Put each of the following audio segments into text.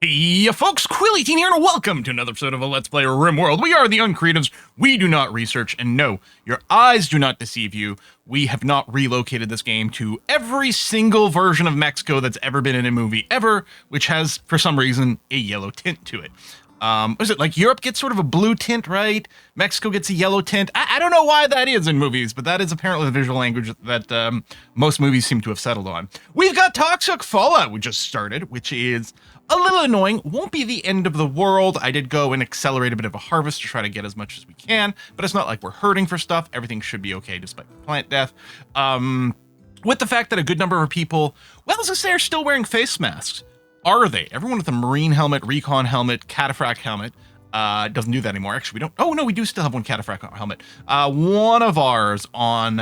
Yeah, folks, Quill18 here, and welcome to another episode of a Let's Play RimWorld. We are the Uncreatives. We do not research, and no, your eyes do not deceive you. We have not relocated this game to every single version of Mexico that's ever been in a movie ever, which has, for some reason, a yellow tint to it. Was it like Europe gets sort of a blue tint, right? Mexico gets a yellow tint. I don't know why that is in movies, but that is apparently the visual language that most movies seem to have settled on. We've got Toxic Fallout, we just started, which is a little annoying. Won't be the end of the world. I did go and accelerate a bit of a harvest to try to get as much as we can, but it's not like we're hurting for stuff. Everything should be okay despite plant death. With the fact that a good number of people, well, as I say, are still wearing face masks. Are they? Everyone with a marine helmet, recon helmet, cataphract helmet doesn't do that anymore. Actually, we don't. Oh, no, we do still have one cataphract helmet. One of ours on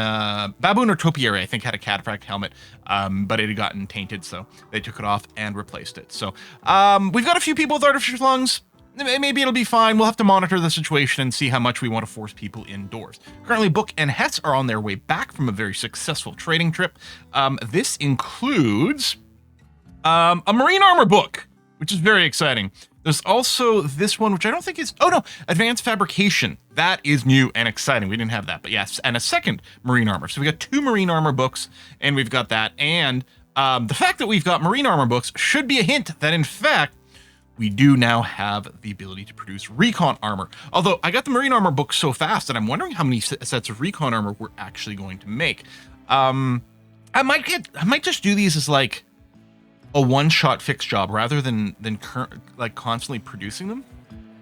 Baboon or Topiary, I think, had a cataphract helmet, but it had gotten tainted, so they took it off and replaced it. So we've got a few people with artificial lungs. Maybe it'll be fine. We'll have to monitor the situation and see how much we want to force people indoors. Currently, Book and Hess are on their way back from a very successful trading trip. This includes a marine armor book, which is very exciting. There's also this one, which I don't think is, oh no, advanced fabrication. That is new and exciting. We didn't have that, but yes, and a second marine armor. So we got two marine armor books, and we've got that. And the fact that we've got marine armor books should be a hint that, in fact, we do now have the ability to produce recon armor. Although I got the marine armor book so fast that I'm wondering how many sets of recon armor we're actually going to make. I might just do these as like a one-shot fix job rather than constantly producing them.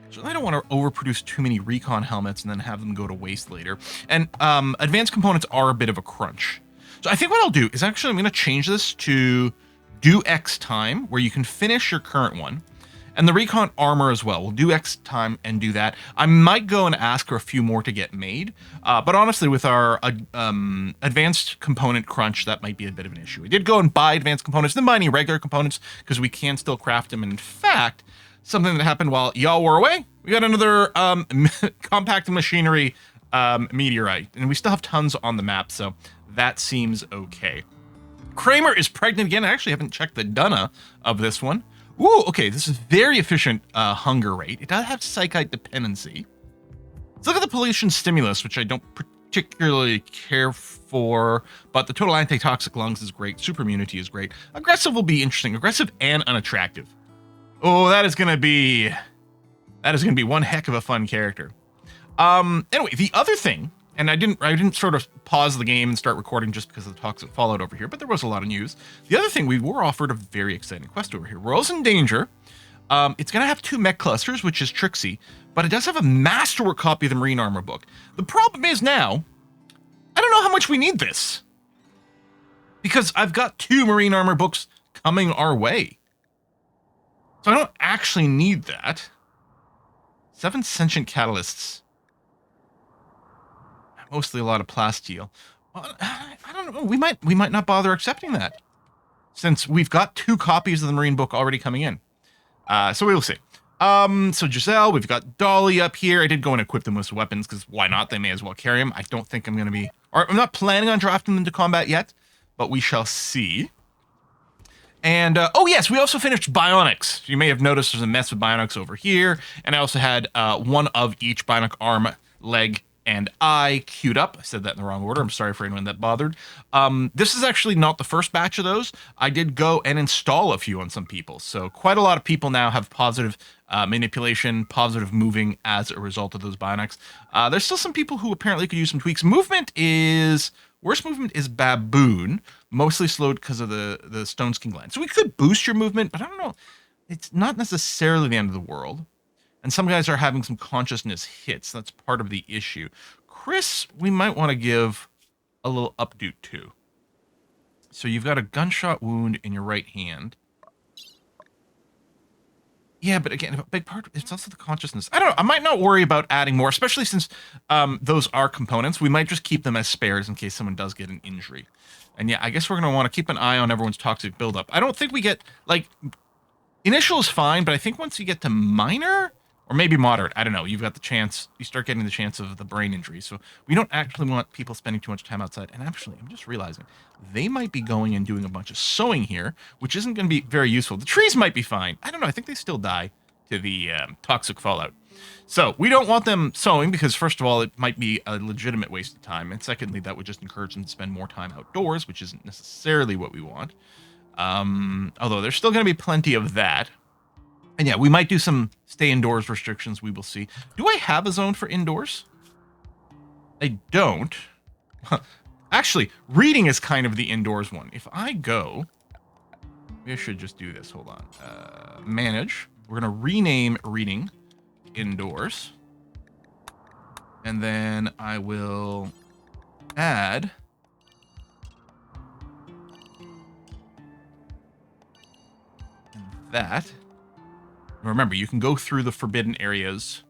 So I don't want to overproduce too many recon helmets and then have them go to waste later. And advanced components are a bit of a crunch. So I think what I'll do is actually I'm going to change this to do X time, where you can finish your current one. And the recon armor as well. We'll do X time and do that. I might go and ask for a few more to get made. But honestly, with our advanced component crunch, that might be a bit of an issue. We did go and buy advanced components, then buy any regular components, because we can still craft them. And in fact, something that happened while y'all were away, we got another compact machinery meteorite. And we still have tons on the map, so that seems okay. Kramer is pregnant again. I actually haven't checked the Dunna of this one. Ooh, okay, this is very efficient hunger rate. It does have psychite dependency. Let's look at the pollution stimulus, which I don't particularly care for, but the total antitoxic lungs is great. Super immunity is great. Aggressive will be interesting. Aggressive and unattractive. Oh, that is gonna be one heck of a fun character. Anyway, the other thing, and I didn't sort of pause the game and start recording just because of the Toxic Fallout over here, but there was a lot of news. The other thing, we were offered a very exciting quest over here. World's in Danger. It's going to have 2 mech clusters, which is tricksy, but it does have a masterwork copy of the Marine Armor book. The problem is now, I don't know how much we need this, because I've got 2 Marine Armor books coming our way. So I don't actually need that. 7 sentient catalysts. Mostly a lot of plasteel. Well, I don't know. We might not bother accepting that, since we've got 2 copies of the Marine book already coming in. So we'll see. So Giselle, we've got Dolly up here. I did go and equip them with weapons, because why not? They may as well carry them. I don't think I'm going to be, or I'm not planning on drafting them to combat yet, but we shall see. And, oh yes, we also finished Bionics. You may have noticed there's a mess with Bionics over here. And I also had one of each Bionic arm, leg, and eye queued up. I said that in the wrong order. I'm sorry for anyone that bothered. This is actually not the first batch of those. I did go and install a few on some people. So quite a lot of people now have positive manipulation, positive moving as a result of those Bionics. There's still some people who apparently could use some tweaks. Worst movement is Baboon, mostly slowed because of the Stone Skin Gland. So we could boost your movement, but I don't know. It's not necessarily the end of the world. And some guys are having some consciousness hits. That's part of the issue. Chris, we might want to give a little updo to. So you've got a gunshot wound in your right hand. Yeah, but again, a big part, it's also the consciousness. I don't know. I might not worry about adding more, especially since those are components. We might just keep them as spares in case someone does get an injury. And yeah, I guess we're going to want to keep an eye on everyone's toxic buildup. I don't think we get, like, initial is fine, but I think once you get to minor, Or maybe moderate. I don't know. You've got the chance. You start getting the chance of the brain injury. So we don't actually want people spending too much time outside. And actually, I'm just realizing they might be going and doing a bunch of sowing here, which isn't going to be very useful. The trees might be fine. I don't know. I think they still die to the toxic fallout. So we don't want them sowing because, first of all, it might be a legitimate waste of time. And secondly, that would just encourage them to spend more time outdoors, which isn't necessarily what we want. Although there's still going to be plenty of that. And yeah, we might do some stay indoors restrictions. We will see. Do I have a zone for indoors? I don't. Actually, reading is kind of the indoors one. If I go, maybe I should just do this. Hold on. Manage. We're going to rename reading indoors. And then I will add that. Remember, you can go through the forbidden areas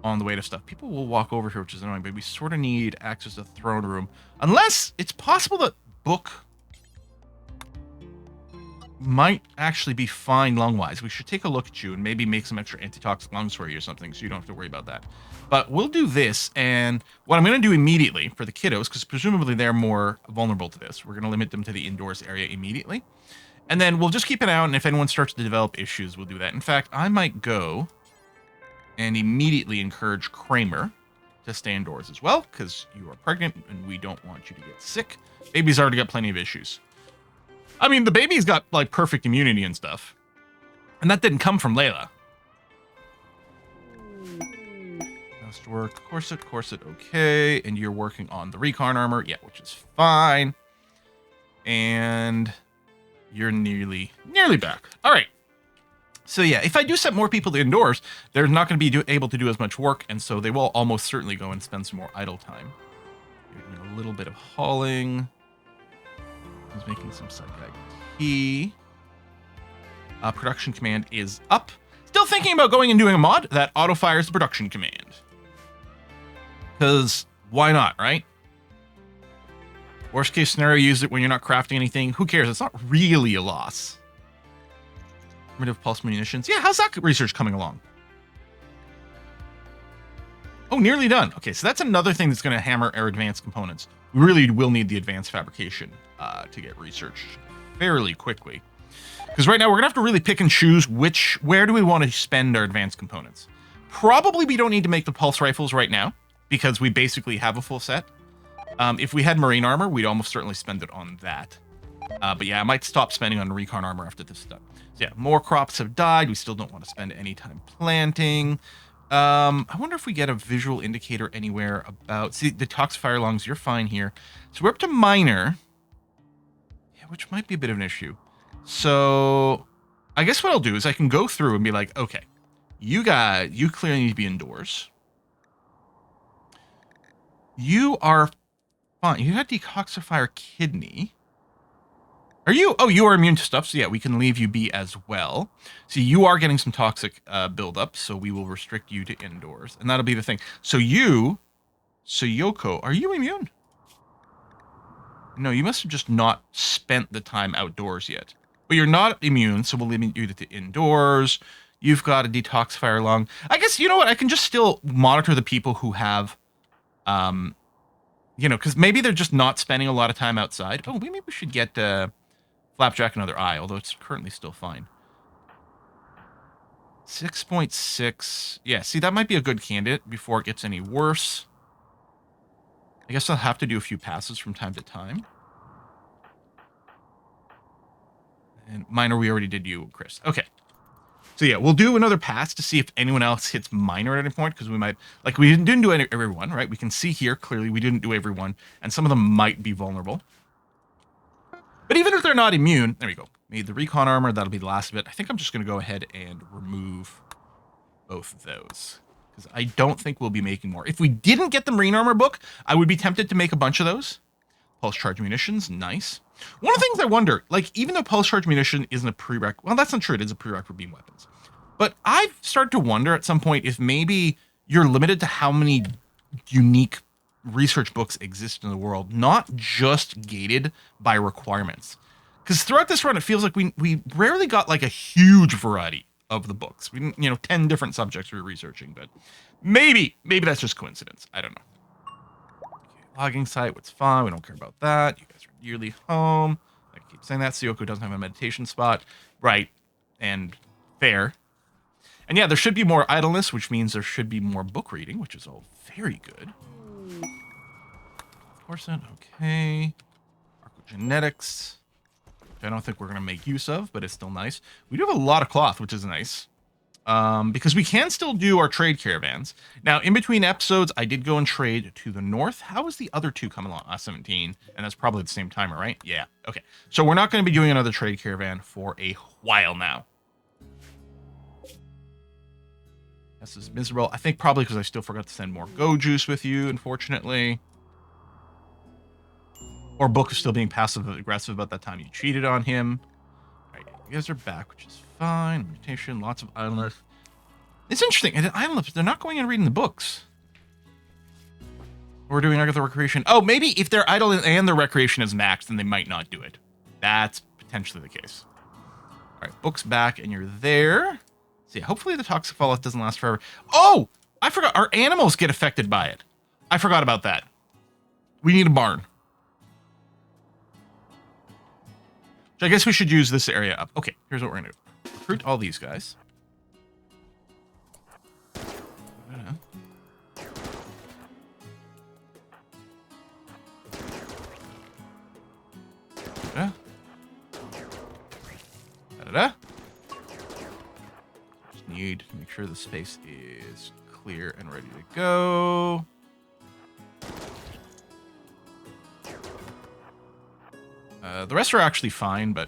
on the way to stuff. People will walk over here, which is annoying, but we sort of need access to the throne room. Unless it's possible that book might actually be fine lung-wise. We should take a look at you and maybe make some extra antitoxic lungs for you or something, so you don't have to worry about that. But we'll do this, and what I'm going to do immediately for the kiddos, because presumably they're more vulnerable to this, we're going to limit them to the indoors area immediately. And then we'll just keep an eye out, and if anyone starts to develop issues, we'll do that. In fact, I might go and immediately encourage Kramer to stay indoors as well, because you are pregnant, and we don't want you to get sick. Baby's already got plenty of issues. I mean, the baby's got, like, perfect immunity and stuff. And that didn't come from Layla. Must work. Corset, okay. And you're working on the recon armor. Yeah, which is fine. And you're nearly back. All right. So yeah, if I do set more people to indoors, they're not going to be able to do as much work, and so they will almost certainly go and spend some more idle time. You're doing a little bit of hauling. I was making some side guy key. Production command is up. Still thinking about going and doing a mod that auto fires the production command. Because why not, right? Worst case scenario, use it when you're not crafting anything. Who cares? It's not really a loss. Primitive pulse munitions. Yeah, how's that research coming along? Oh, nearly done. Okay, so that's another thing that's going to hammer our advanced components. We really will need the advanced fabrication to get research fairly quickly. Because right now we're going to have to really pick and choose where do we want to spend our advanced components. Probably we don't need to make the pulse rifles right now, because we basically have a full set. If we had marine armor, we'd almost certainly spend it on that. But yeah, I might stop spending on recon armor after this stuff. So yeah, more crops have died. We still don't want to spend any time planting. I wonder if we get a visual indicator anywhere about... See, the toxifier lungs, you're fine here. So we're up to minor. Yeah, which might be a bit of an issue. So I guess what I'll do is I can go through and be like, okay, you clearly need to be indoors. You are fine. You got detoxifier kidney. Are you? Oh, you are immune to stuff. So yeah, we can leave you be as well. See, you are getting some toxic buildup, so we will restrict you to indoors, and that'll be the thing. So Yoko, are you immune? No, you must have just not spent the time outdoors yet. But you're not immune, so we'll limit you to indoors. You've got a detoxifier lung. I guess, you know what? I can just still monitor the people who have... you know, because maybe they're just not spending a lot of time outside. Oh, maybe we should get Flapjack another eye, although it's currently still fine. 6.6. Yeah, see, that might be a good candidate before it gets any worse. I guess I'll have to do a few passes from time to time. And minor, we already did you, Chris. Okay. So yeah, we'll do another pass to see if anyone else hits minor at any point, because we might, like, we didn't do everyone, right? We can see here clearly we didn't do everyone, and some of them might be vulnerable. But even if they're not immune, there we go. Made the recon armor, that'll be the last of it. I think I'm just going to go ahead and remove both of those, because I don't think we'll be making more. If we didn't get the marine armor book, I would be tempted to make a bunch of those. Pulse charge munitions, nice. One of the things I wonder, like, even though pulse charge munition isn't a prereq, well, that's not true. It is a prereq for beam weapons. But I've started to wonder at some point if maybe you're limited to how many unique research books exist in the world, not just gated by requirements. Because throughout this run, it feels like we rarely got like a huge variety of the books. We didn't, 10 different subjects we were researching, but maybe that's just coincidence. I don't know. Okay, logging site, what's fine. We don't care about that. You guys are yearly home. I keep saying that. Siyoko doesn't have a meditation spot. Right. And fair. And yeah, there should be more idleness, which means there should be more book reading, which is all very good. Percent, okay. Archogenetics. I don't think we're going to make use of, but it's still nice. We do have a lot of cloth, which is nice. Because we can still do our trade caravans. Now, in between episodes, I did go and trade to the north. How is the other two coming along? 17, and that's probably the same timer, right? Yeah, okay. So we're not going to be doing another trade caravan for a while now. This is miserable. I think probably because I still forgot to send more Go Juice with you, unfortunately. Or Book is still being passive-aggressive about that time you cheated on him. All right, you guys are back, which is fine. Mutation, lots of idleness. It's interesting. Idleness, they're not going and reading the books. We're doing regular recreation. Oh, maybe if they're idle and their recreation is maxed, then they might not do it. That's potentially the case. All right, Book's back, and you're there. So yeah, hopefully the toxic fallout doesn't last forever. Oh, I forgot. Our animals get affected by it. I forgot about that. We need a barn. So I guess we should use this area up. Okay, here's what we're going to do. Recruit all these guys. Da-da-da. Just need to make sure the space is clear and ready to go. The rest are actually fine, but...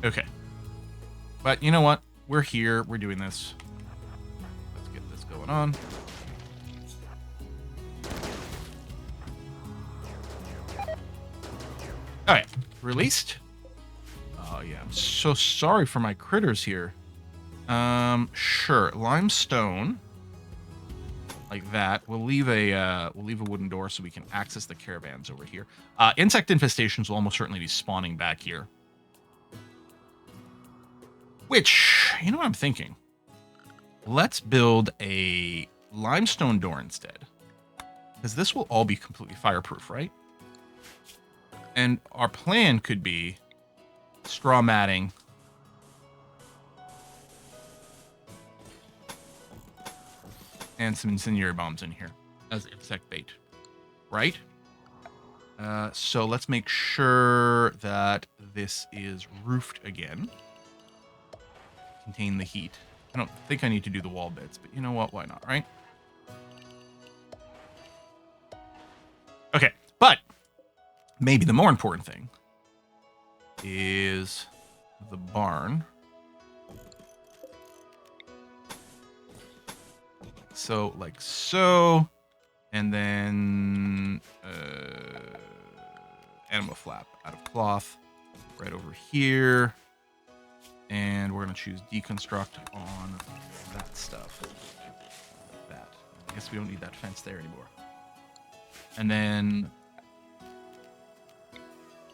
Okay. But you know what? We're here. We're doing this. Let's get this going on. Alright. Released. Oh, yeah. I'm so sorry for my critters here. Sure. Limestone. Like that. We'll leave a wooden door so we can access the caravans over here. Insect infestations will almost certainly be spawning back here. Which, you know what I'm thinking? Let's build a limestone door instead. Because this will all be completely fireproof, right? And our plan could be straw matting. And some incendiary bombs in here as insect bait, right? So let's make sure that this is roofed again. Contain the heat. I don't think I need to do the wall bits, but you know what? Why not, right? Okay, but maybe the more important thing is the barn. So, like so, and then animal flap out of cloth right over here. And we're going to choose deconstruct on that stuff. Like that. I guess we don't need that fence there anymore. And then,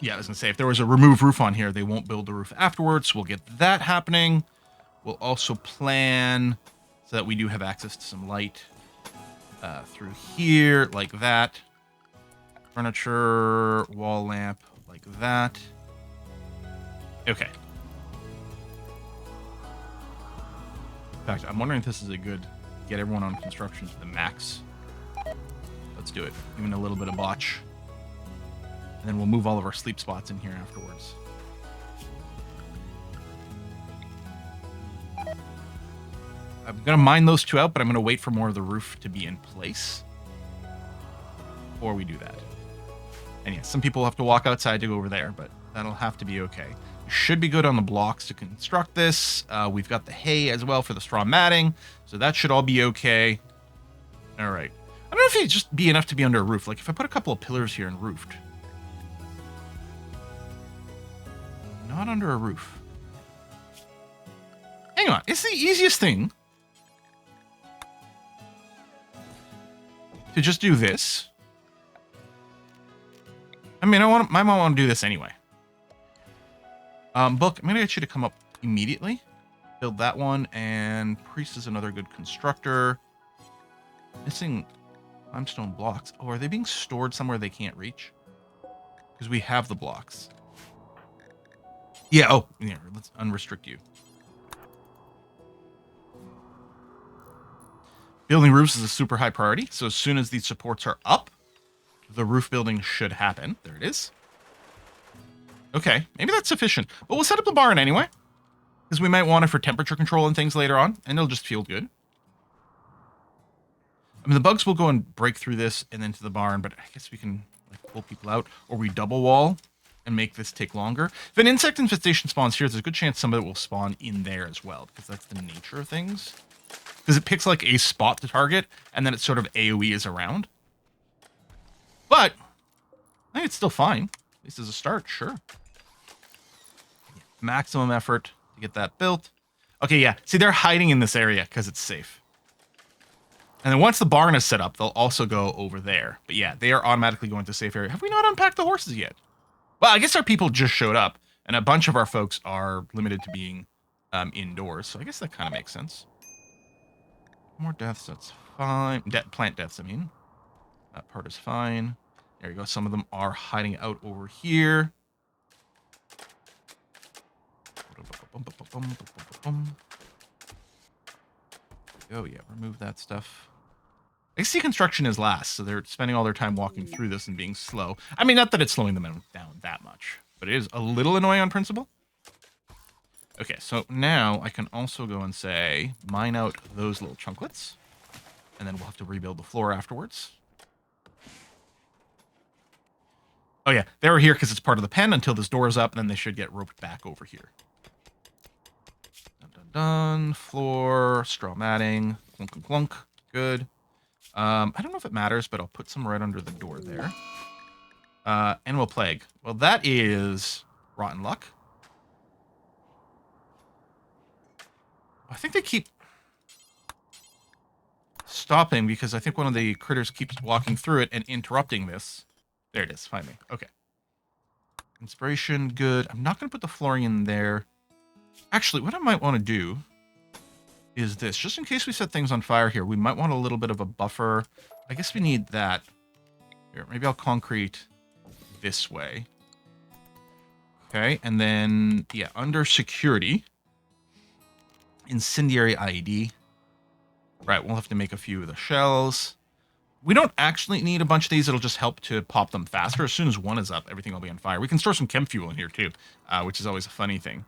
yeah, I was going to say, if there was a remove roof on here, they won't build the roof afterwards. We'll get that happening. We'll also plan so that we do have access to some light through here, like that. Furniture, wall lamp, like that. Okay. In fact, I'm wondering if this is a good get everyone on construction to the max. Let's do it. Even a little bit of botch. And then we'll move all of our sleep spots in here afterwards. I'm going to mine those two out, but I'm going to wait for more of the roof to be in place before we do that. And yeah, some people have to walk outside to go over there, but that'll have to be okay. We should be good on the blocks to construct this. We've got the hay as well for the straw matting, so that should all be okay. All right. I don't know if it'd just be enough to be under a roof. Like if I put a couple of pillars here and roofed. Not under a roof. Hang on. It's the easiest thing to just do this. I mean, I might want to do this anyway. Book, I'm going to get you to come up immediately. Build that one, and priest is another good constructor. Missing limestone blocks. Oh, are they being stored somewhere they can't reach? Because we have the blocks. Yeah, oh, yeah, let's unrestrict you. Building roofs is a super high priority, so as soon as these supports are up, the roof building should happen. There it is. Okay, maybe that's sufficient. But we'll set up the barn anyway, because we might want it for temperature control and things later on, and it'll just feel good. I mean, the bugs will go and break through this and then to the barn, but I guess we can like pull people out, or we double wall and make this take longer. If an insect infestation spawns here, there's a good chance some of it will spawn in there as well, because that's the nature of things. Because it picks like a spot to target, and then it sort of AoEs around. But I think it's still fine. At least as a start, sure. Yeah, maximum effort to get that built. Okay, yeah. See, they're hiding in this area because it's safe. And then once the barn is set up, they'll also go over there. But yeah, they are automatically going to safe area. Have we not unpacked the horses yet? Well, I guess our people just showed up, and a bunch of our folks are limited to being indoors. So I guess that kind of makes sense. More deaths, that's fine. Plant deaths, I mean. That part is fine. There you go. Some of them are hiding out over here. Oh, yeah. Remove that stuff. I see construction is last, so they're spending all their time walking through this and being slow. I mean, not that it's slowing them down that much, but it is a little annoying on principle. Okay, so now I can also go and say, mine out those little chunklets, and then we'll have to rebuild the floor afterwards. Oh yeah, they were here because it's part of the pen until this door is up, and then they should get roped back over here. Dun, dun, dun. Floor, straw matting, clunk, clunk, clunk. Good. I don't know if it matters, but I'll put some right under the door there. Animal plague. Well, that is rotten luck. I think they keep stopping because I think one of the critters keeps walking through it and interrupting this. There it is, finally. Okay. Inspiration, good. I'm not going to put the flooring in there. Actually, what I might want to do is this. Just in case we set things on fire here, we might want a little bit of a buffer. I guess we need that. Here, maybe I'll concrete this way. Okay, and then, yeah, under security, incendiary IED. Right, we'll have to make a few of the shells. We don't actually need a bunch of these. It'll just help to pop them faster. As soon as one is up, everything will be on fire. We can store some chem fuel in here too, which is always a funny thing.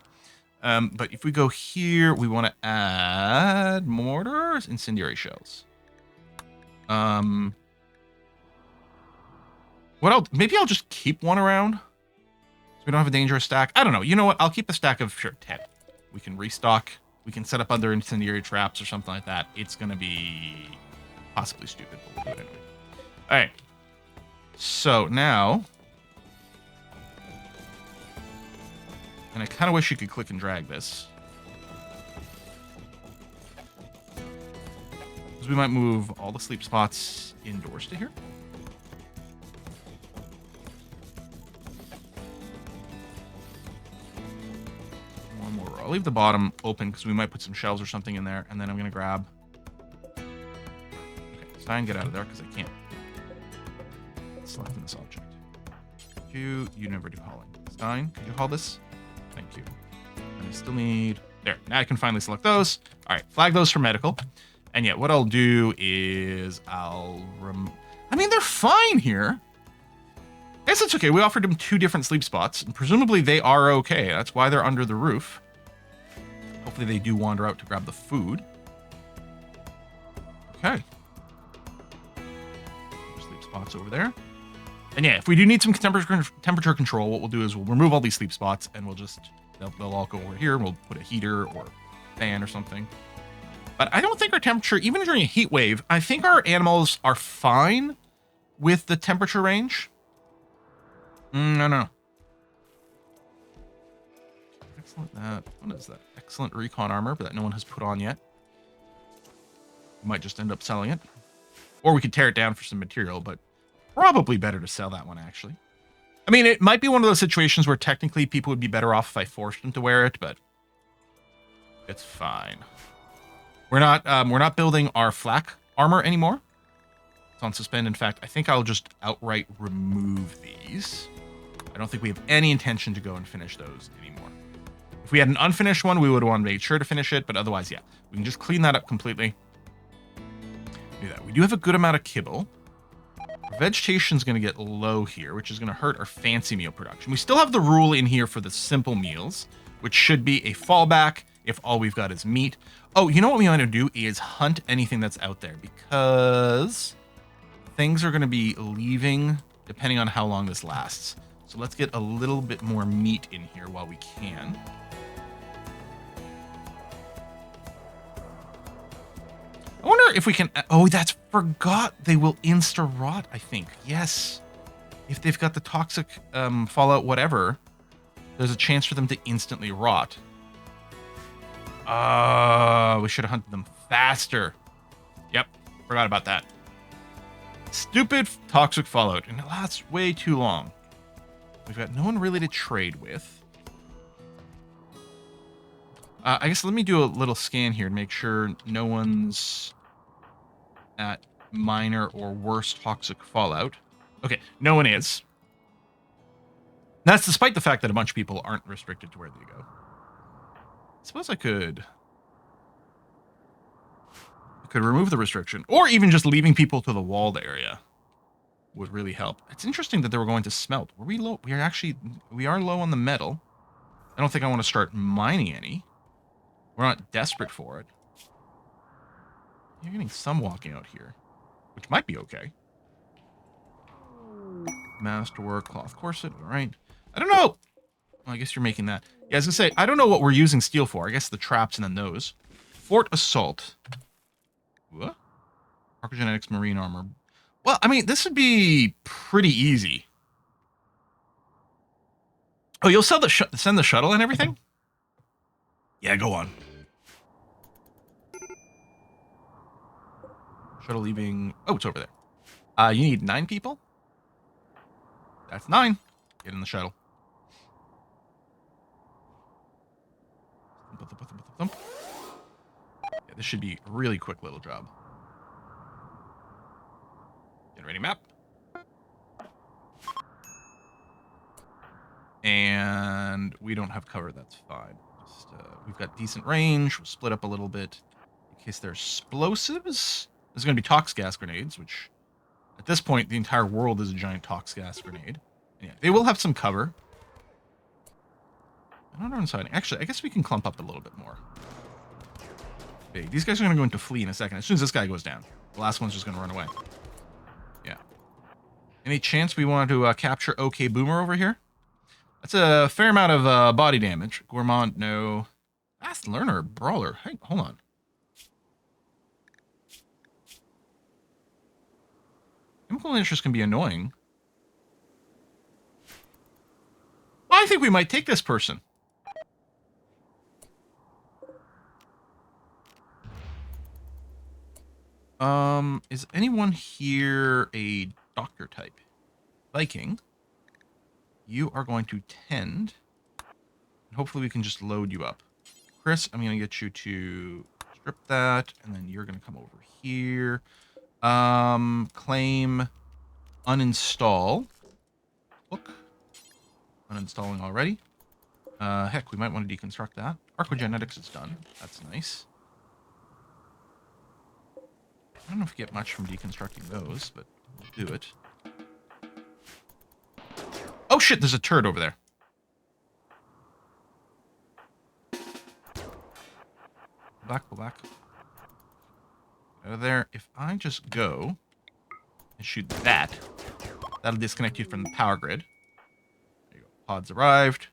But if we go here, we want to add mortars, incendiary shells. What else? Maybe I'll just keep one around. So we don't have a dangerous stack. I don't know. You know what? I'll keep a stack of, sure, 10. We can restock. We can set up other incendiary traps or something like that. It's going to be possibly stupid, but we'll do it anyway. All right. So now, and I kind of wish you could click and drag this, because we might move all the sleep spots indoors to here. One more row. I'll leave the bottom open because we might put some shelves or something in there, and then I'm going to grab... Stein, get out of there, because I can't select this object. You never do hauling. Stein, could you haul this? Thank you. And I still need... There, now I can finally select those. All right, flag those for medical. And yeah, what I'll do is I mean, they're fine here. I guess it's okay. We offered them 2 different sleep spots, and presumably they are okay. That's why they're under the roof. Hopefully they do wander out to grab the food. Okay. Spots over there. And yeah, if we do need some temperature control, what we'll do is we'll remove all these sleep spots and we'll just, they'll all go over here and we'll put a heater or fan or something. But I don't think our temperature, even during a heat wave, I think our animals are fine with the temperature range. No. Excellent. What is that? Excellent recon armor, but that no one has put on yet. We might just end up selling it. Or we could tear it down for some material, but probably better to sell that one, actually. I mean, it might be one of those situations where technically people would be better off if I forced them to wear it, but It's fine. We're not building our flak armor anymore. It's on suspend. In fact, I think I'll just outright remove these. I don't think we have any intention to go and finish those anymore. If we had an unfinished one, we would want to make sure to finish it, but otherwise, yeah. We can just clean that up completely. Do that. We do have a good amount of kibble. Our vegetation's going to get low here, which is going to hurt our fancy meal production. We still have the rule in here for the simple meals, which should be a fallback if all we've got is meat. Oh, you know what we want to do is hunt anything that's out there, because things are going to be leaving depending on how long this lasts. So let's get a little bit more meat in here while we can. I wonder if we can... Oh, that's forgot. They will insta-rot, I think. Yes. If they've got the toxic fallout whatever, there's a chance for them to instantly rot. We should have hunted them faster. Yep, forgot about that. Stupid toxic fallout, and it lasts way too long. We've got no one really to trade with. I guess let me do a little scan here to make sure no one's at minor or worse toxic fallout. Okay, no one is. That's despite the fact that a bunch of people aren't restricted to where they go. I suppose I could remove the restriction, or even just leaving people to the walled area would really help. It's interesting that they were going to smelt. Were we low? We are low on the metal. I don't think I want to start mining any. We're not desperate for it. You're getting some walking out here, which might be okay. Masterwork, cloth corset, all right. I don't know. Well, I guess you're making that. Yeah, I was gonna say, I don't know what we're using steel for. I guess the traps and then those. Fort Assault. What? Archogenetics, marine armor. Well, I mean, this would be pretty easy. Oh, you'll send the shuttle and everything? Yeah, go on. Shuttle leaving... Oh, it's over there. You need 9 people? That's 9. Get in the shuttle. Yeah, this should be a really quick little job. Generating map. And we don't have cover, that's fine. Just, we've got decent range. We'll split up a little bit in case there's explosives. There's going to be tox gas grenades, which at this point, the entire world is a giant tox gas grenade. And yeah, they will have some cover. I don't know what's hiding. Actually, I guess we can clump up a little bit more. Big. These guys are going to go into flee in a second. As soon as this guy goes down, the last one's just going to run away. Yeah. Any chance we want to capture OK Boomer over here? That's a fair amount of body damage. Gourmand, no. Fast Learner, Brawler. Hey, hold on. Chemical interest can be annoying. I think we might take this person. Is anyone here a doctor type? Viking. You are going to tend. Hopefully we can just load you up. Chris, I'm going to get you to strip that, and then you're going to come over here. Claim uninstall. Look. Uninstalling already. Heck, we might want to deconstruct that. Archogenetics is done. That's nice. I don't know if we get much from deconstructing those, but we'll do it. Oh shit, there's a turd over there. Go back. Out of there. If I just go and shoot that, that'll disconnect you from the power grid. There you go. Pods arrived.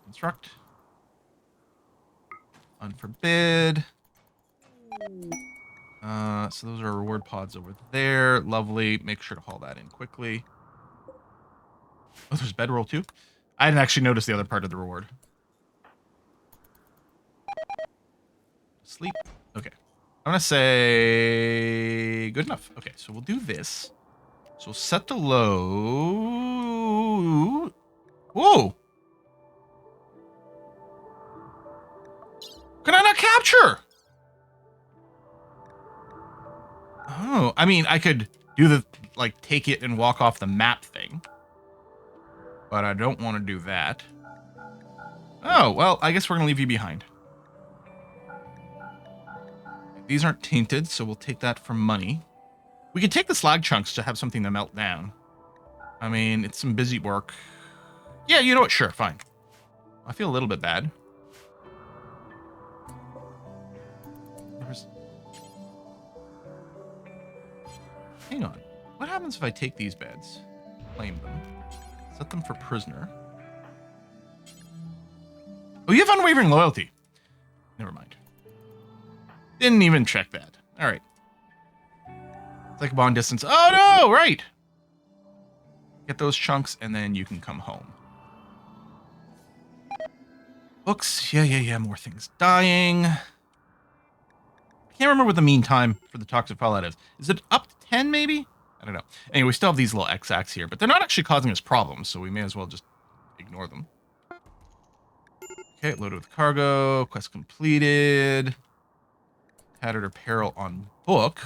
Deconstruct. Unforbid. So those are reward pods over there. Lovely. Make sure to haul that in quickly. Oh, there's bedroll too. I didn't actually notice the other part of the reward. Sleep. Okay. I'm going to say good enough. Okay, so we'll do this. So we'll set the load. Ooh. Can I not capture? Oh, I mean, I could do the, like, take it and walk off the map thing. But I don't want to do that. Oh, well, I guess we're going to leave you behind. These aren't tainted, so we'll take that for money. We could take the slag chunks to have something to melt down. I mean, it's some busy work. Yeah, you know what? Sure, fine. I feel a little bit bad. Hang on. What happens if I take these beds, claim them, set them for prisoner? Oh, you have unwavering loyalty. Never mind. Didn't even check that. All right. It's like bond distance. Oh, no, right. Get those chunks, and then you can come home. Books. Yeah. More things dying. I can't remember what the mean time for the toxic fallout is. Is it up to 10, maybe? I don't know. Anyway, we still have these little X-axes here, but they're not actually causing us problems, so we may as well just ignore them. Okay, loaded with cargo. Quest completed. Tattered apparel on book.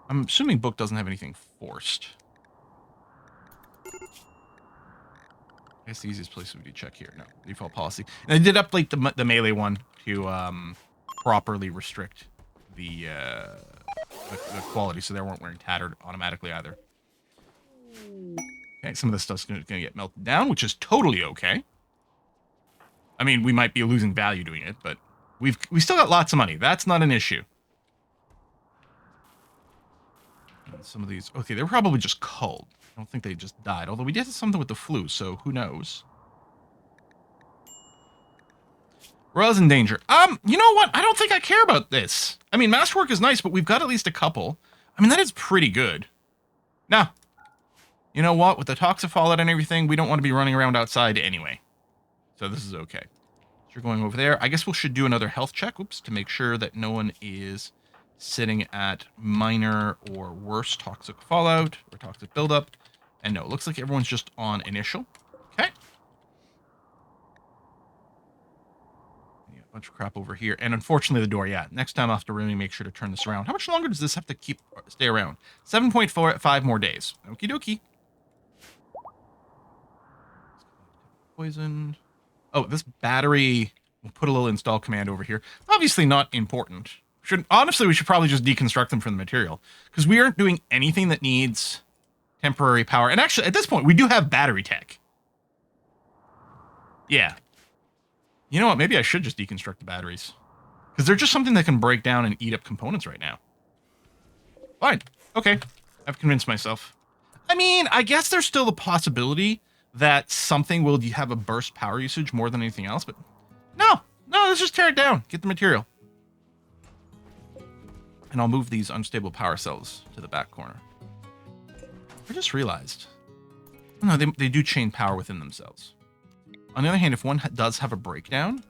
I'm assuming book doesn't have anything forced. I guess the easiest place would be to check here. No, default policy. And I did update the melee one to properly restrict the quality, so they weren't wearing tattered automatically either. Okay, some of this stuff's going to get melted down, which is totally okay. I mean, we might be losing value doing it, but we still got lots of money. That's not an issue. And some of these, okay, they're probably just cold. I don't think they just died, although we did something with the flu, so who knows? Royals in danger. You know what? I don't think I care about this. I mean, masterwork is nice, but we've got at least a couple. I mean, that is pretty good. Now, you know what? With the toxic fallout and everything, we don't want to be running around outside anyway. So this is okay. So you're going over there. I guess we should do another health check, oops, to make sure that no one is sitting at minor or worse toxic fallout or toxic buildup. And no, it looks like everyone's just on initial. Okay. Yeah, a bunch of crap over here. And unfortunately, the door, yeah. Next time I'll have to really make sure to turn this around. How much longer does this have to stay around? 7.45 more days. Okie dokie. Poisoned. Oh, this battery, we'll put a little install command over here. Obviously not important. Honestly, we should probably just deconstruct them from the material, because we aren't doing anything that needs temporary power. And actually, at this point, we do have battery tech. Yeah. You know what? Maybe I should just deconstruct the batteries, because they're just something that can break down and eat up components right now. Fine. Okay. I've convinced myself. I mean, I guess there's still the possibility that something will have a burst power usage more than anything else, but no, let's just tear it down. Get the material. And I'll move these unstable power cells to the back corner. I just realized, no, they do chain power within themselves. On the other hand, if one does have a breakdown,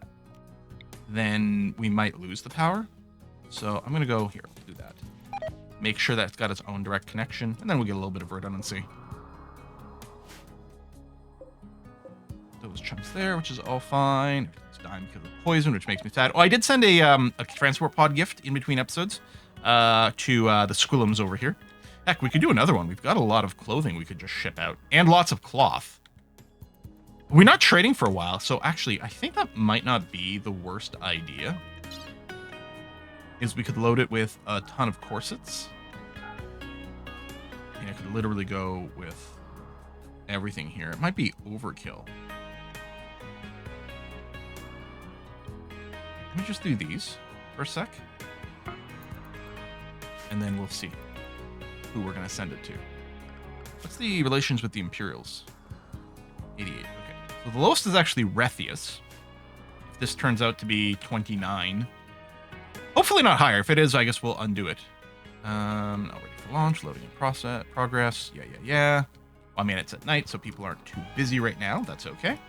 then we might lose the power. So I'm going to go here, do that. Make sure that it's got its own direct connection, and then we'll get a little bit of redundancy. Those chunks there, which is all fine. It's dying because of poison, which makes me sad. Oh, I did send a transport pod gift in between episodes to the Squillums over here. Heck, we could do another one. We've got a lot of clothing we could just ship out, and lots of cloth. We're not trading for a while, so actually, I think that might not be the worst idea. Is we could load it with a ton of corsets. And I could literally go with everything here. It might be overkill. Let me just do these for a sec. And then we'll see who we're going to send it to. What's the relations with the Imperials? 88. Okay. So the lowest is actually Rethius. If this turns out to be 29. Hopefully not higher. If it is, I guess we'll undo it. Not ready for launch. Loading in progress. Yeah. Well, I mean, it's at night, so people aren't too busy right now. That's okay.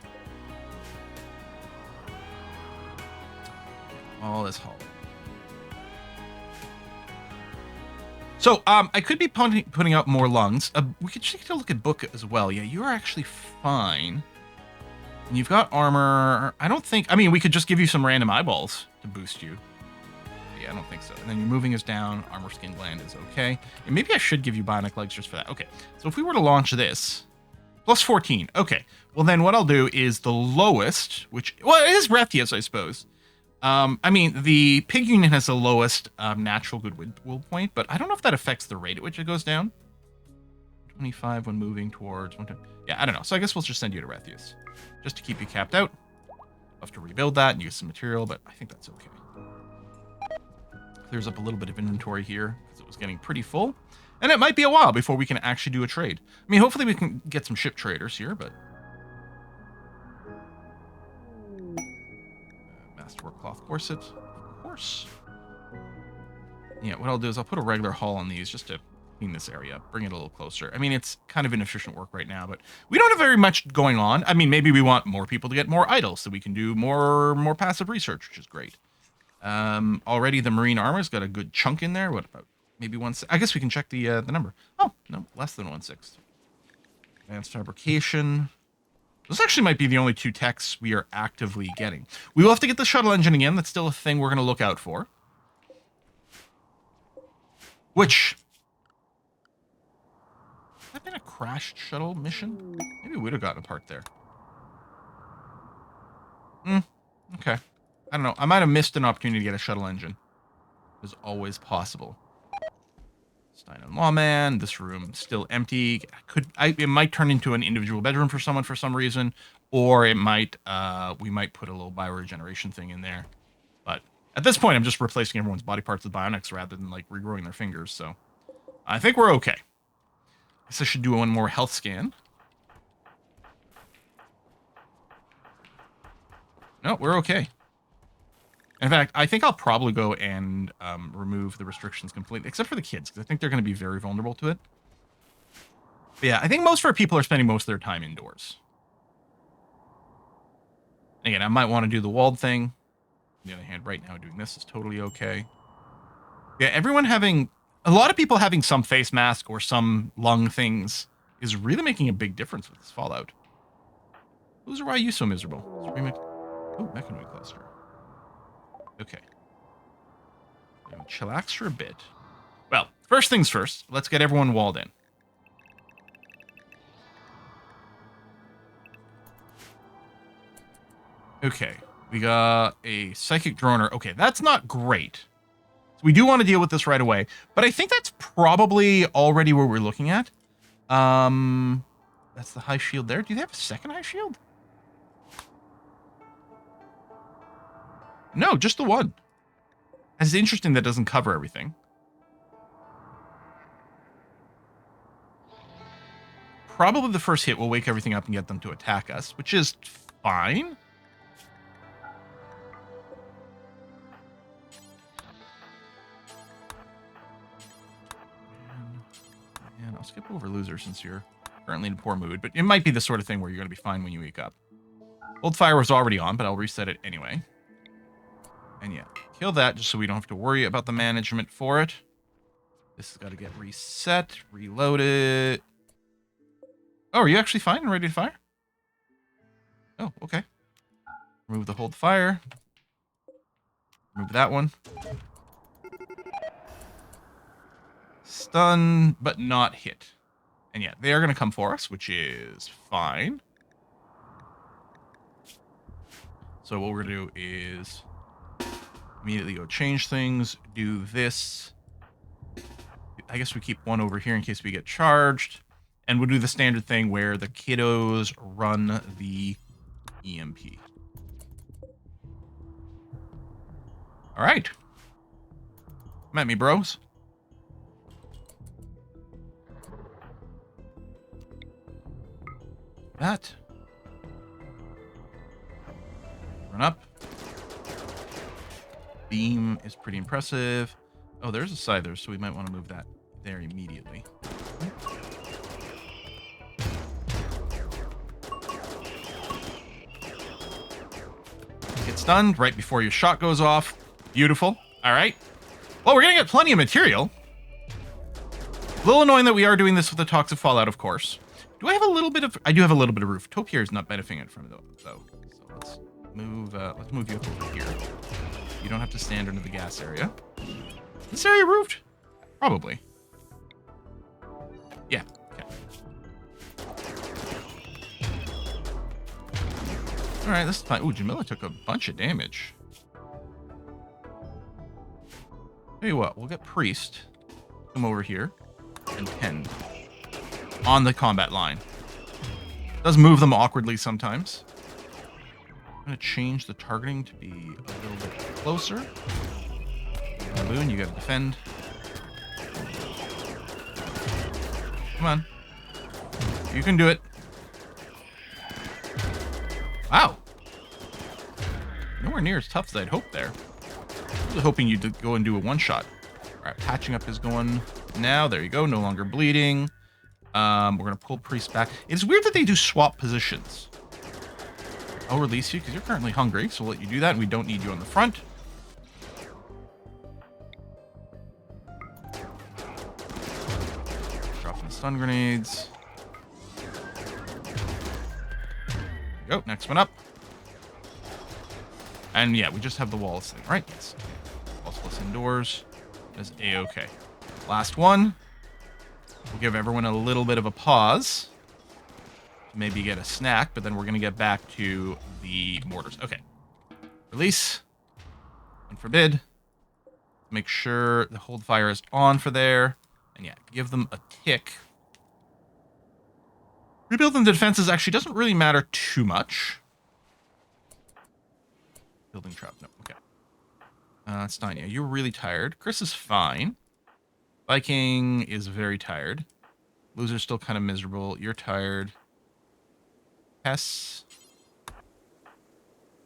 All this haul. So, I could be putting out more lungs. We could take a look at book as well. Yeah, you are actually fine. And you've got armor. I don't think... I mean, we could just give you some random eyeballs to boost you. Yeah, I don't think so. And then your moving is down. Armor skin gland is okay. And maybe I should give you bionic legs just for that. Okay, so if we were to launch this... Plus 14. Okay. Well, then what I'll do is the lowest, which... Well, it is Rethius, I suppose. I mean, the pig unit has the lowest natural goodwill point, but I don't know if that affects the rate at which it goes down. 25 when moving towards... Yeah, I don't know. So I guess we'll just send you to Rethius. Just to keep you capped out. I'll have to rebuild that and use some material, but I think that's okay. Clears up a little bit of inventory here, because it was getting pretty full. And it might be a while before we can actually do a trade. I mean, hopefully we can get some ship traders here, but... Masterwork cloth corset, of course. Yeah, what I'll do is I'll put a regular hull on these just to clean this area up, bring it a little closer. I mean, it's kind of inefficient work right now, but we don't have very much going on. I mean, maybe we want more people to get more idols so we can do more passive research, which is great. Already the marine armor's got a good chunk in there. What about maybe 1/6? I guess we can check the number. Oh, no, less than 1/6. Advanced fabrication. This actually might be the only 2 techs we are actively getting. We will have to get the shuttle engine again. That's still a thing we're going to look out for. Which... Has that been a crashed shuttle mission? Maybe we would have gotten a part there. Okay. I don't know. I might have missed an opportunity to get a shuttle engine. It was always possible. Stein and Lawman. This room still empty. It might turn into an individual bedroom for someone for some reason, or it might we might put a little bioregeneration thing in there. But at this point, I'm just replacing everyone's body parts with bionics rather than like regrowing their fingers. So I think we're okay. I guess I should do one more health scan. No, we're okay. In fact, I think I'll probably go and remove the restrictions completely, except for the kids, because I think they're going to be very vulnerable to it. But yeah, I think most of our people are spending most of their time indoors. Again, I might want to do the walled thing. On the other hand, right now doing this is totally okay. Yeah, everyone having... A lot of people having some face mask or some lung things is really making a big difference with this Fallout. Those are why are you so miserable? Oh, mechanoid cluster. Okay. Chillax for a bit. Well, first things first, let's get everyone walled in. Okay, we got a psychic droner. Okay, that's not great. So we do want to deal with this right away, but I think that's probably already what we're looking at. That's the high shield there. Do they have a second high shield? No, just the one. It's interesting that doesn't cover everything. Probably the first hit will wake everything up and get them to attack us, which is fine. And I'll skip over loser since you're currently in a poor mood, but it might be the sort of thing where you're going to be fine when you wake up. Old fire was already on, but I'll reset it anyway. And yeah, kill that just so we don't have to worry about the management for it. This has got to get reset, reloaded. Oh, are you actually fine and ready to fire? Oh, okay. Remove the hold fire. Remove that one. Stun, but not hit. And yeah, they are going to come for us, which is fine. So what we're going to do is... immediately go change things, do this. I guess we keep one over here in case we get charged. And we'll do the standard thing where the kiddos run the EMP. All right. Come at me, bros. That. Run up. Beam is pretty impressive. Oh, there's a scyther, so we might want to move that there immediately. Get stunned right before your shot goes off. Beautiful. All right. Well, we're going to get plenty of material. A little annoying that we are doing this with the toxic fallout, of course. Do I have a little bit of... I do have a little bit of roof. Topiary is not benefiting from it, though. So let's move you up over here. You don't have to stand under the gas area. This area roofed? Probably. Yeah. Okay. All right, this is fine. Ooh, Jamila took a bunch of damage. Tell you what, we'll get Priest. Come over here and tend on the combat line. Does move them awkwardly sometimes. I'm gonna change the targeting to be a little bit closer. Balloon, you gotta defend. Come on. You can do it. Wow. Nowhere near as tough as I'd hoped there. I was hoping you'd go and do a one-shot. All right, patching up is going now. There you go. No longer bleeding. We're going to pull Priest back. It's weird that they do swap positions. I'll release you because you're currently hungry, so we'll let you do that, and we don't need you on the front. Dropping the stun grenades. There you go. Next one up. And yeah, we just have the walls thing, right? Yes. Walls plus indoors. Is A-okay. Last one. We'll give everyone a little bit of a pause. Maybe get a snack, but then we're going to get back to the mortars. Okay. Release. Unforbid. Make sure the hold fire is on for there. And yeah, give them a tick. Rebuilding the defenses actually doesn't really matter too much. Building trap. No, okay. Stania, you're really tired. Chris is fine. Viking is very tired. Loser's still kind of miserable. You're tired. Hess.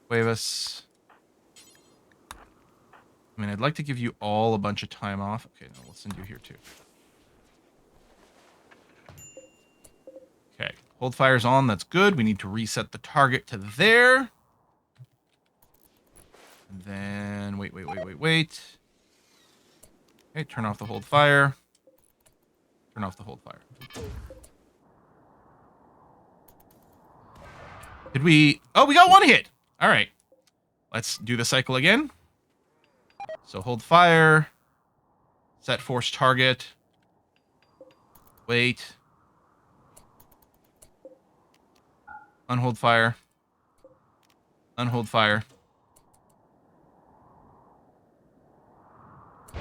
Cuevas. I mean, I'd like to give you all a bunch of time off. Okay, no, we'll send you here too. Okay, hold fire's on. That's good. We need to reset the target to there. And then, wait. Okay, turn off the hold fire. Turn off the hold fire. Did we... Oh, we got one hit! Alright. Let's do the cycle again. So hold fire. Set force target. Wait. Unhold fire. Unhold fire.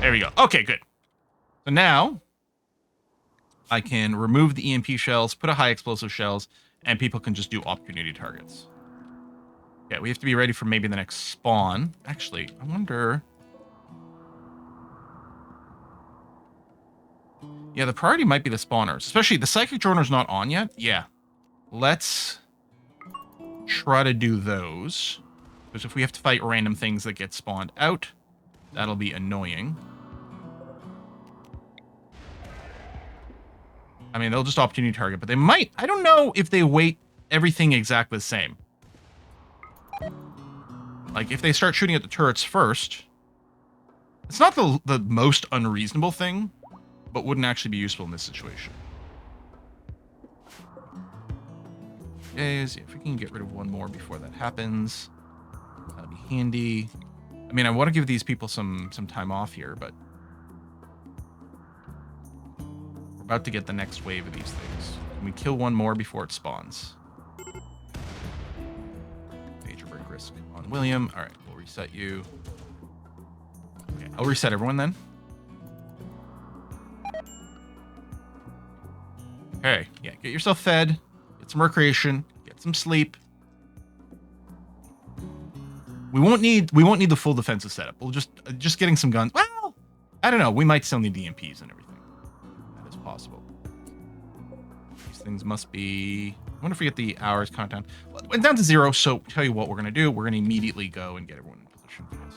There we go. Okay, good. So now I can remove the EMP shells, put a high explosive shells, and people can just do opportunity targets. Yeah, we have to be ready for maybe the next spawn. Actually, I wonder... Yeah, the priority might be the spawners. Especially the Psychic Droner's not on yet. Yeah. Let's try to do those. Because if we have to fight random things that get spawned out, that'll be annoying. I mean, they'll just opportunity target, but they might... I don't know if they weight everything exactly the same. Like, if they start shooting at the turrets first, it's not the most unreasonable thing, but wouldn't actually be useful in this situation. If we can get rid of one more before that happens, that'll be handy. I mean, I want to give these people some time off here, but we're about to get the next wave of these things. Can we kill one more before it spawns? Major break risk on William. All right, we'll reset you. Okay, I'll reset everyone then. Okay, yeah, get yourself fed, get some recreation, get some sleep. We won't need the full defensive setup. We'll just getting some guns. Well, I don't know. We might still need the EMPs and everything. That is possible. These things must be... I wonder if we get the hours countdown. Well, it went down to 0, so tell you what we're going to do. We're going to immediately go and get everyone in position for this.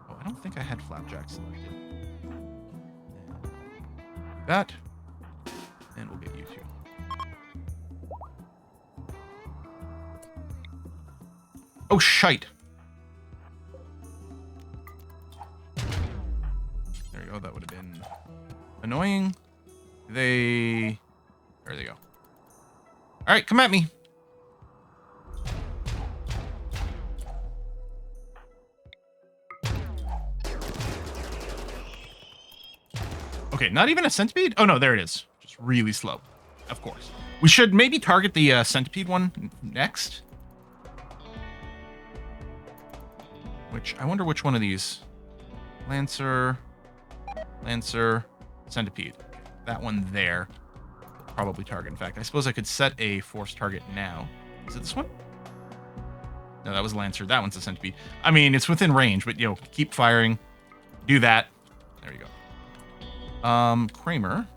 Oh, I don't think I had Flapjack selected. That. And we'll get you two. Oh, shite. Annoying. There they go. All right, come at me. Okay, not even a centipede? Oh, no, there it is. Just really slow. Of course. We should maybe target the centipede one next. Which, I wonder which one of these. Lancer, centipede. That one there. Probably target. In fact, I suppose I could set a force target now. Is it this one? No, that was Lancer. That one's a centipede. I mean, it's within range, but, keep firing. Do that. There you go. Kramer.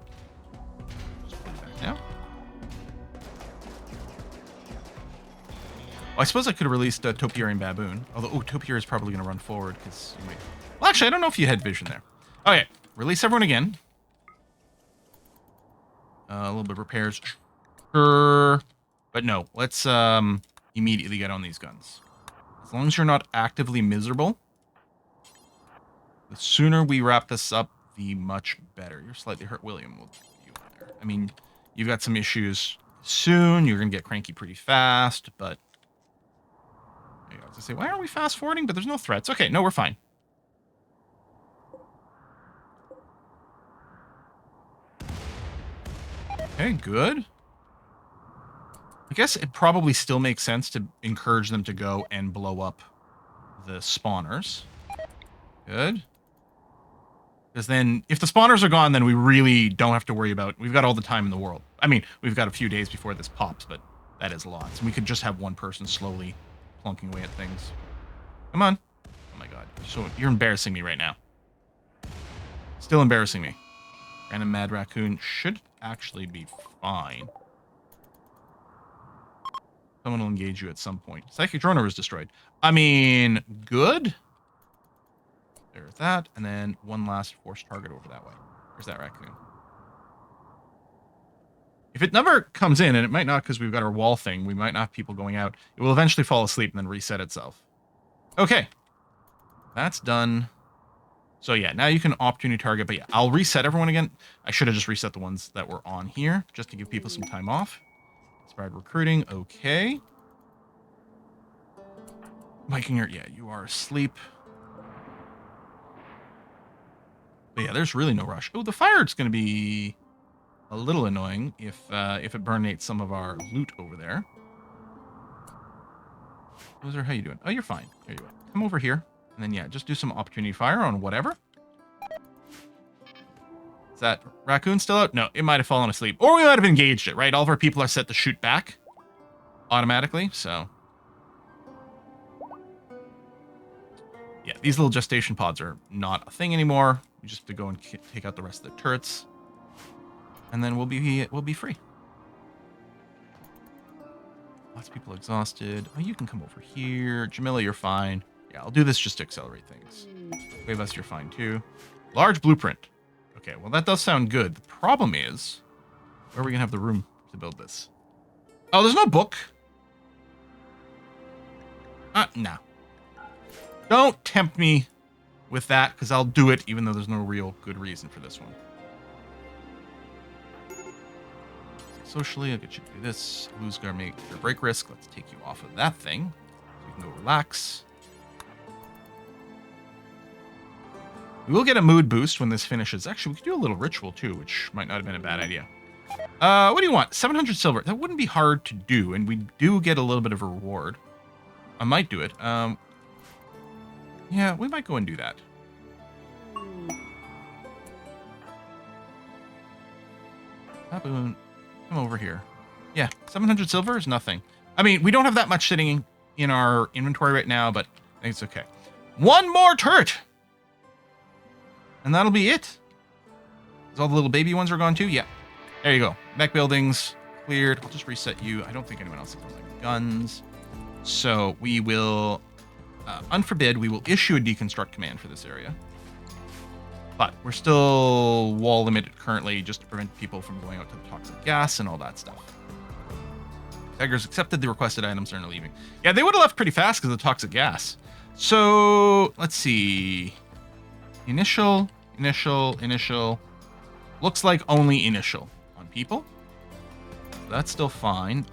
Just put it back now. Well, I suppose I could have released Topiary Baboon. Although, Topiary is probably going to run forward because you might... Well, actually, I don't know if you had vision there. Okay, release everyone again. A little bit of repairs. Sure. But no, let's immediately get on these guns. As long as you're not actively miserable, the sooner we wrap this up, the much better. You're slightly hurt, William. We'll put you in there. I mean, you've got some issues soon. You're going to get cranky pretty fast, but... I was to say, why aren't we fast forwarding? But there's no threats. Okay, no, we're fine. Okay, good. I guess it probably still makes sense to encourage them to go and blow up the spawners. Good. Because then, if the spawners are gone, then we really don't have to worry about... We've got all the time in the world. I mean, we've got a few days before this pops, but that is lots. And we could just have one person slowly plunking away at things. Come on. Oh my god. You're embarrassing me right now. Still embarrassing me. Random Mad Raccoon should actually be fine. Someone will engage you at some point. Psychic Droner is destroyed. I mean, good. There's that. And then one last force target over that way. Where's that raccoon? If it never comes in, and it might not because we've got our wall thing, we might not have people going out, it will eventually fall asleep and then reset itself. Okay. That's done. So yeah, now you can opportunity target, but yeah, I'll reset everyone again. I should have just reset the ones that were on here, just to give people some time off. Inspired recruiting, okay. Vikinger, yeah, you are asleep. But yeah, there's really no rush. Oh, the fire is going to be a little annoying if it burnates some of our loot over there. Loser, how you doing? Oh, you're fine. There you go. Come over here. And then, yeah, just do some opportunity fire on whatever. Is that raccoon still out? No, it might have fallen asleep. Or we might have engaged it, right? All of our people are set to shoot back automatically, so... Yeah, these little gestation pods are not a thing anymore. We just have to go and take out the rest of the turrets. And then we'll be free. Lots of people exhausted. Oh, you can come over here. Jamila, you're fine. Yeah, I'll do this just to accelerate things. Wave us, you're fine too. Large blueprint. Okay, well that does sound good. The problem is, where are we gonna have the room to build this? Oh, there's no book. No. Don't tempt me with that, because I'll do it even though there's no real good reason for this one. Socially, I'll get you to do this. Lose guard, make your break risk. Let's take you off of that thing. So you can go relax. We will get a mood boost when this finishes. Actually, we could do a little ritual too, which might not have been a bad idea. What do you want? 700 silver. That wouldn't be hard to do, and we do get a little bit of a reward. I might do it. Yeah, we might go and do that. Baboon, come over here. Yeah, 700 silver is nothing. I mean, we don't have that much sitting in our inventory right now, but I think it's okay. One more turret! And that'll be it. All the little baby ones are gone too? Yeah. There you go. Mech buildings cleared. I'll just reset you. I don't think anyone else has like guns. So we will, unforbid, we will issue a deconstruct command for this area. But we're still wall limited currently just to prevent people from going out to the toxic gas and all that stuff. Beggars accepted the requested items and are leaving. Yeah, they would have left pretty fast because of the toxic gas. So let's see. Initial. Looks like only initial on people. That's still fine.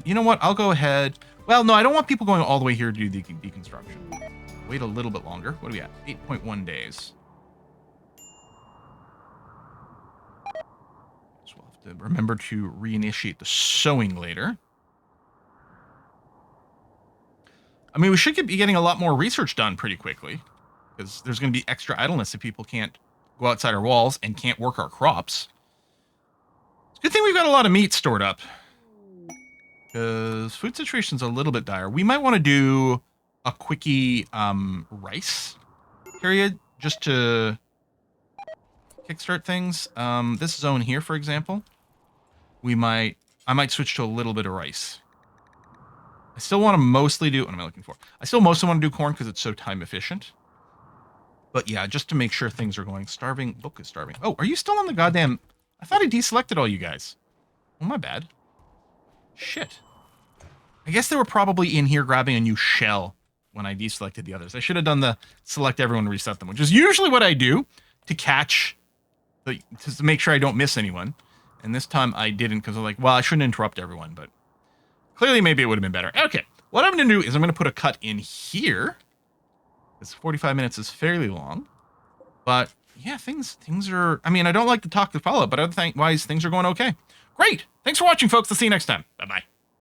You know what? I'll go ahead. Well, no, I don't want people going all the way here to do the deconstruction. Wait a little bit longer. What do we at? 8.1 days. So we'll have to remember to reinitiate the sewing later. I mean, we should be getting a lot more research done pretty quickly, because there's going to be extra idleness if people can't go outside our walls and can't work our crops. It's a good thing we've got a lot of meat stored up, because food situation's a little bit dire. We might want to do a quickie rice period just to kickstart things. This zone here, for example, I might switch to a little bit of rice. I still want to mostly do, what am I looking for? I still mostly want to do corn because it's so time efficient. But yeah, just to make sure things are going. Starving, book is starving. Oh, are you still on the goddamn, I thought I deselected all you guys. Oh, my bad. Shit. I guess they were probably in here grabbing a new shell when I deselected the others. I should have done the select everyone, reset them, which is usually what I do to catch, to make sure I don't miss anyone. And this time I didn't because I'm like, well, I shouldn't interrupt everyone, but clearly maybe it would have been better. Okay, what I'm going to do is I'm going to put a cut in here. This 45 minutes is fairly long. But yeah, things are, I mean, I don't like to talk to follow-up, but otherwise things are going okay. Great. Thanks for watching, folks. I'll see you next time. Bye-bye.